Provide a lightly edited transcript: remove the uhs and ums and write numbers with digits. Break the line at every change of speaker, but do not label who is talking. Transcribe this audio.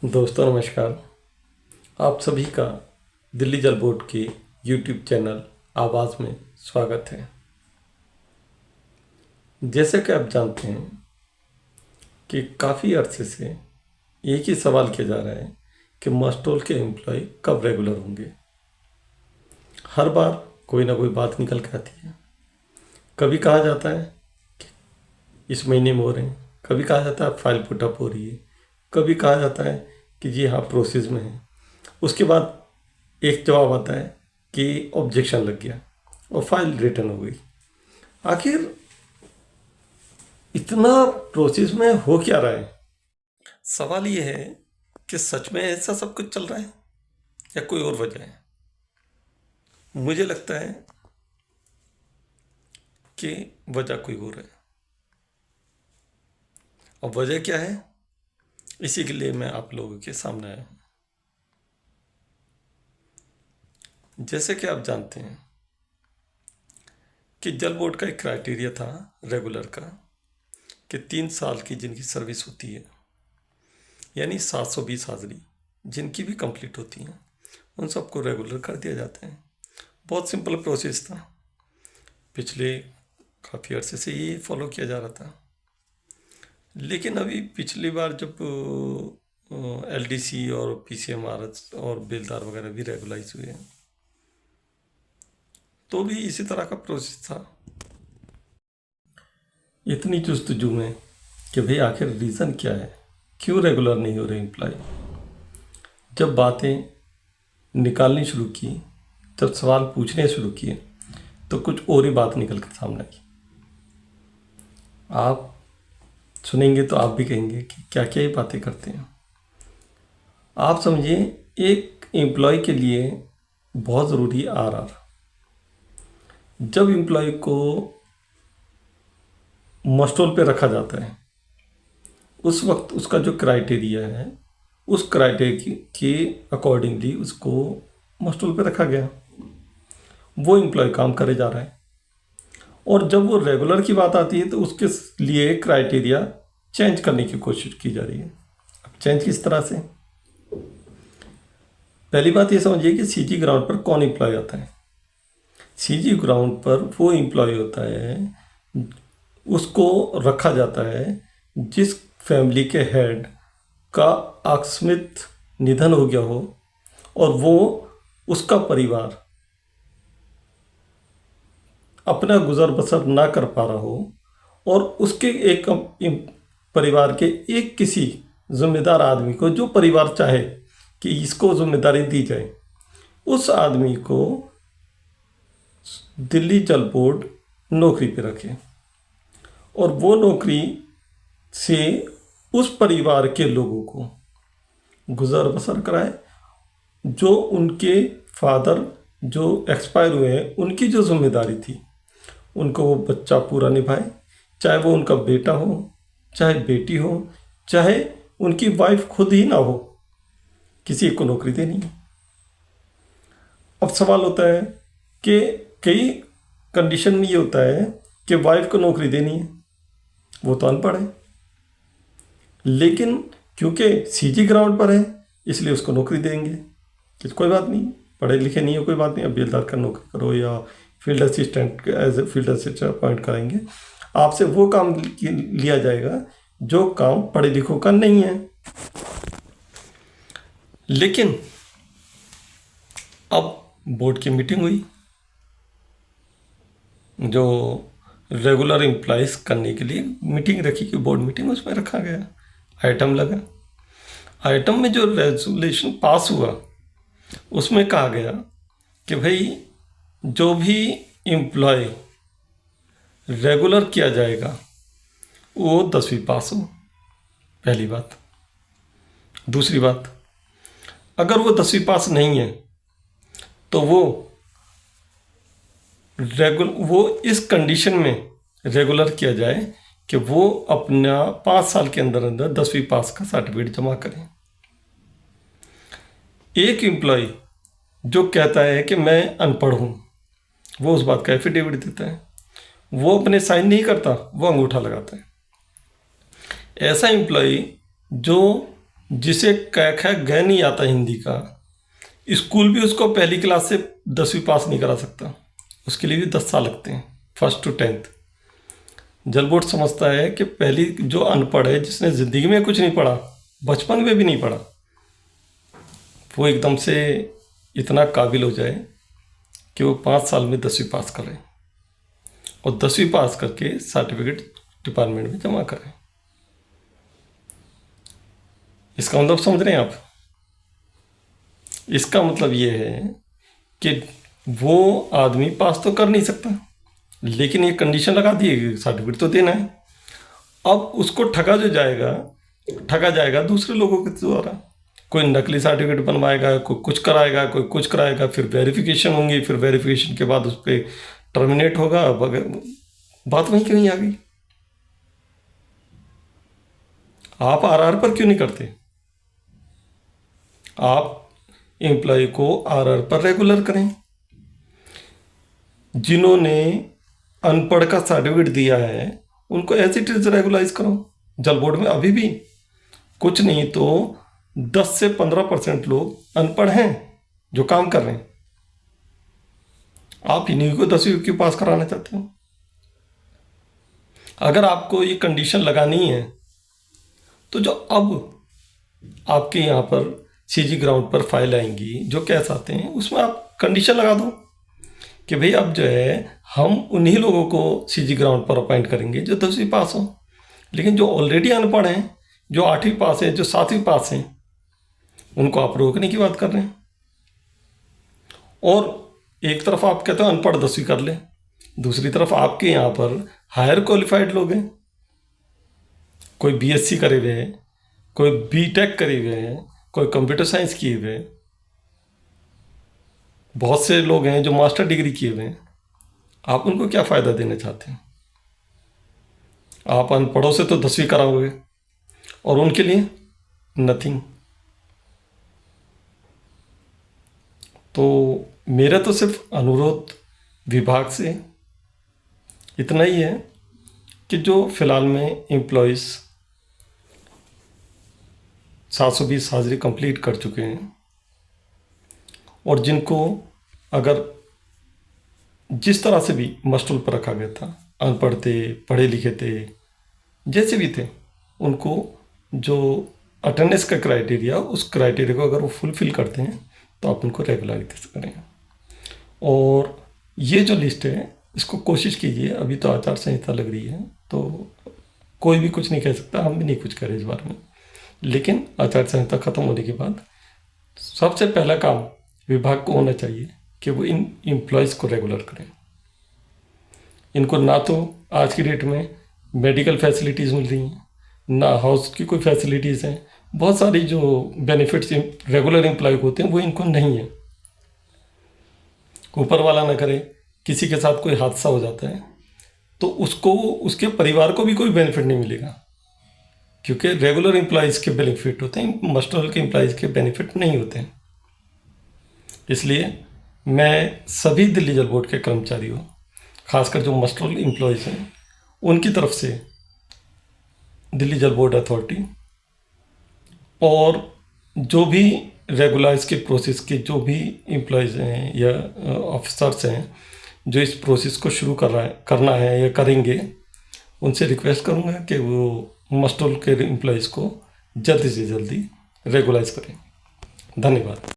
दोस्तों नमस्कार। आप सभी का दिल्ली जल बोर्ड के यूट्यूब चैनल आवाज़ में स्वागत है। जैसे कि आप जानते हैं कि काफ़ी अरसे से एक ही सवाल किया जा रहा है कि मस्टोल के एम्प्लॉय कब रेगुलर होंगे। हर बार कोई ना कोई बात निकल के आती है। कभी कहा जाता है कि इस महीने में हो रहे हैं, कभी कहा जाता है फाइल पुटअप हो रही है, कभी कहा जाता है कि जी हाँ प्रोसेस में है। उसके बाद एक जवाब आता है कि ऑब्जेक्शन लग गया और फाइल रिटर्न हो गई। आखिर इतना प्रोसेस में हो क्या रहा है? सवाल ये है कि सच में ऐसा सब कुछ चल रहा है या कोई और वजह है। मुझे लगता है कि वजह कोई और है। और वजह क्या है, इसी के लिए मैं आप लोगों के सामने आया हूँ। जैसे कि आप जानते हैं कि जल बोर्ड का एक क्राइटेरिया था रेगुलर का कि 3 साल की जिनकी सर्विस होती है, यानी 720 हाजिरी जिनकी भी कंप्लीट होती हैं, उन सबको रेगुलर कर दिया जाता है। बहुत सिंपल प्रोसेस था, पिछले काफ़ी अर्से से ये फॉलो किया जा रहा था। लेकिन अभी पिछली बार जब एलडीसी और पीसीएमआरएच और बेलदार वगैरह भी रेगुलाइज हुए हैं, तो भी इसी तरह का प्रोसेस था। इतनी जस्तजू में कि भाई आखिर रीज़न क्या है, क्यों रेगुलर नहीं हो रहे एम्प्लॉय। जब बातें निकालनी शुरू की, जब सवाल पूछने शुरू किए, तो कुछ और ही बात निकल कर सामने आई। आप सुनेंगे तो आप भी कहेंगे कि क्या क्या ये बातें करते हैं। आप समझिए, एक एम्प्लॉय के लिए बहुत ज़रूरी आरआर। जब एम्प्लॉय को मस्टोल पे रखा जाता है, उस वक्त उसका जो क्राइटेरिया है, उस क्राइटेरिया के अकॉर्डिंगली उसको मस्टोल पे रखा गया। वो एम्प्लॉय काम करे जा रहा है। और जब वो रेगुलर की बात आती है तो उसके लिए क्राइटेरिया चेंज करने की कोशिश की जा रही है। अब चेंज किस तरह से? पहली बात ये समझिए कि सीजी ग्राउंड पर कौन एम्प्लॉय आता है। सीजी ग्राउंड पर वो एम्प्लॉय होता है, उसको रखा जाता है जिस फैमिली के हेड का आकस्मिक निधन हो गया हो और वो उसका परिवार अपना गुजर बसर ना कर पा रहा हो और उसके एक परिवार के एक किसी जिम्मेदार आदमी को, जो परिवार चाहे कि इसको जिम्मेदारी दी जाए, उस आदमी को दिल्ली जल बोर्ड नौकरी पे रखे और वो नौकरी से उस परिवार के लोगों को गुजर बसर कराए। जो उनके फादर जो एक्सपायर हुए हैं, उनकी जो जिम्मेदारी थी, उनको वो बच्चा पूरा निभाए, चाहे वो उनका बेटा हो, चाहे बेटी हो, चाहे उनकी वाइफ खुद ही ना हो, किसी को नौकरी देनी है। अब सवाल होता है कि कई कंडीशन में ये होता है कि वाइफ को नौकरी देनी है, वो तो अनपढ़ है, लेकिन क्योंकि सीजी ग्राउंड पर है इसलिए उसको नौकरी देंगे कि कोई बात नहीं, पढ़े लिखे नहीं हो कोई बात नहीं, अब बेलदार का नौकरी करो या field assistant as a field assistant appoint करेंगे, आपसे वो काम लिया जाएगा जो काम पढ़े लिखों का नहीं है। लेकिन अब बोर्ड की मीटिंग हुई, जो रेगुलर एम्प्लॉयज़ करने के लिए मीटिंग रखी कि बोर्ड मीटिंग, उसमें रखा गया, आइटम लगा। आइटम में जो रेजोल्यूशन पास हुआ उसमें कहा गया कि भाई जो भी एम्प्लॉय रेगुलर किया जाएगा वो 10वीं पास हो, पहली बात। दूसरी बात, अगर वो 10वीं पास नहीं है तो वो इस कंडीशन में रेगुलर किया जाए कि वो अपना 5 साल के अंदर अंदर 10वीं पास का सर्टिफिकेट जमा करें। एक एम्प्लॉय जो कहता है कि मैं अनपढ़ हूँ, वो उस बात का एफिडेविट देता है, वो अपने साइन नहीं करता, वो अंगूठा लगाता है। ऐसा एम्प्लॉय जो जिसे क ख ग नहीं आता हिंदी का, स्कूल भी उसको पहली क्लास से 10वीं पास नहीं करा सकता, उसके लिए भी 10 साल लगते हैं, 1st to 10th। जल बोर्ड समझता है कि पहली जो अनपढ़ है, जिसने ज़िंदगी में कुछ नहीं पढ़ा, बचपन में भी नहीं पढ़ा, वो एकदम से इतना काबिल हो जाए कि वो 5 साल में 10वीं पास करें और 10वीं पास करके सर्टिफिकेट डिपार्टमेंट में जमा करें। इसका मतलब समझ रहे हैं आप? इसका मतलब ये है कि वो आदमी पास तो कर नहीं सकता, लेकिन ये कंडीशन लगा दी है कि सर्टिफिकेट तो देना है। अब उसको ठगा जाएगा दूसरे लोगों के द्वारा। कोई नकली सर्टिफिकेट बनवाएगा, कोई कुछ कराएगा, कोई कुछ कराएगा, फिर वेरिफिकेशन होंगी, फिर वेरिफिकेशन के बाद उस पर टर्मिनेट होगा। बात वहीं क्यों नहीं आ गई? आप आरआर पर क्यों नहीं करते? आप एम्प्लॉय को आरआर पर रेगुलर करें। जिन्होंने अनपढ़ का सर्टिफिकेट दिया है उनको ऐसे इट रेगुलाइज करो। जल बोर्ड में अभी भी कुछ नहीं तो 10 से 15% लोग अनपढ़ हैं जो काम कर रहे हैं। आप इन्हीं को 10वीं क्यों पास कराना चाहते हो? अगर आपको ये कंडीशन लगानी है तो जो अब आपके यहाँ पर सीजी ग्राउंड पर फाइल आएंगी जो केस आते हैं, उसमें आप कंडीशन लगा दो कि भाई अब जो है हम उन्हीं लोगों को सीजी ग्राउंड पर अपॉइंट करेंगे जो 10वीं पास हो। लेकिन जो ऑलरेडी अनपढ़ हैं, जो 8वीं पास हैं, जो 7वीं पास हैं, उनको आप रोकने की बात कर रहे हैं। और एक तरफ आप कहते हो अनपढ़ 10वीं कर ले, दूसरी तरफ आपके यहाँ पर हायर क्वालिफाइड लोग हैं, कोई बीएससी करे हुए हैं, कोई बीटेक करे हुए हैं, कोई कंप्यूटर साइंस किए हुए हैं, बहुत से लोग हैं जो मास्टर डिग्री किए हुए हैं। आप उनको क्या फ़ायदा देना चाहते हैं? आप अनपढ़ों से तो 10वीं कराओगे और उनके लिए नथिंग। तो मेरा तो सिर्फ अनुरोध विभाग से इतना ही है कि जो फ़िलहाल में एम्प्लॉयज़ 720 हाजिरी कंप्लीट कर चुके हैं और जिनको अगर जिस तरह से भी मस्टूल पर रखा गया था, अनपढ़ थे, पढ़े लिखे थे, जैसे भी थे, उनको जो अटेंडेंस का क्राइटेरिया, उस क्राइटेरिया को अगर वो फुलफिल करते हैं तो आप उनको रेगुलराइज करें। और ये जो लिस्ट है इसको कोशिश कीजिए। अभी तो आचार संहिता लग रही है तो कोई भी कुछ नहीं कह सकता, हम भी नहीं कुछ कह रहे इस बारे में, लेकिन आचार संहिता खत्म होने के बाद सबसे पहला काम विभाग को होना चाहिए कि वो इन एम्प्लॉयज़ को रेगुलर करें। इनको ना तो आज की डेट में मेडिकल फैसिलिटीज़ मिल रही हैं, ना हाउस की कोई फैसिलिटीज़ हैं, बहुत सारी जो बेनिफिट्स रेगुलर एम्प्लॉय को होते हैं वो इनको नहीं है। ऊपर वाला ना करे किसी के साथ कोई हादसा हो जाता है तो उसको, उसके परिवार को भी कोई बेनिफिट नहीं मिलेगा, क्योंकि रेगुलर एम्प्लॉयज़ के बेनिफिट होते हैं, मस्टूल के एम्प्लॉयज़ के बेनिफिट नहीं होते हैं। इसलिए मैं सभी दिल्ली जल बोर्ड के कर्मचारियों, खासकर जो मस्टूल एम्प्लॉयज़ हैं, उनकी तरफ से दिल्ली जल बोर्ड अथॉरिटी और जो भी रेगुलाइज के प्रोसेस के जो भी एम्प्लॉयज़ हैं या ऑफिसर्स हैं जो इस प्रोसेस को शुरू करना है या करेंगे, उनसे रिक्वेस्ट करूंगा कि वो मस्टूल के एम्प्लॉयज़ को जल्दी से जल्दी रेगुलाइज करें। धन्यवाद।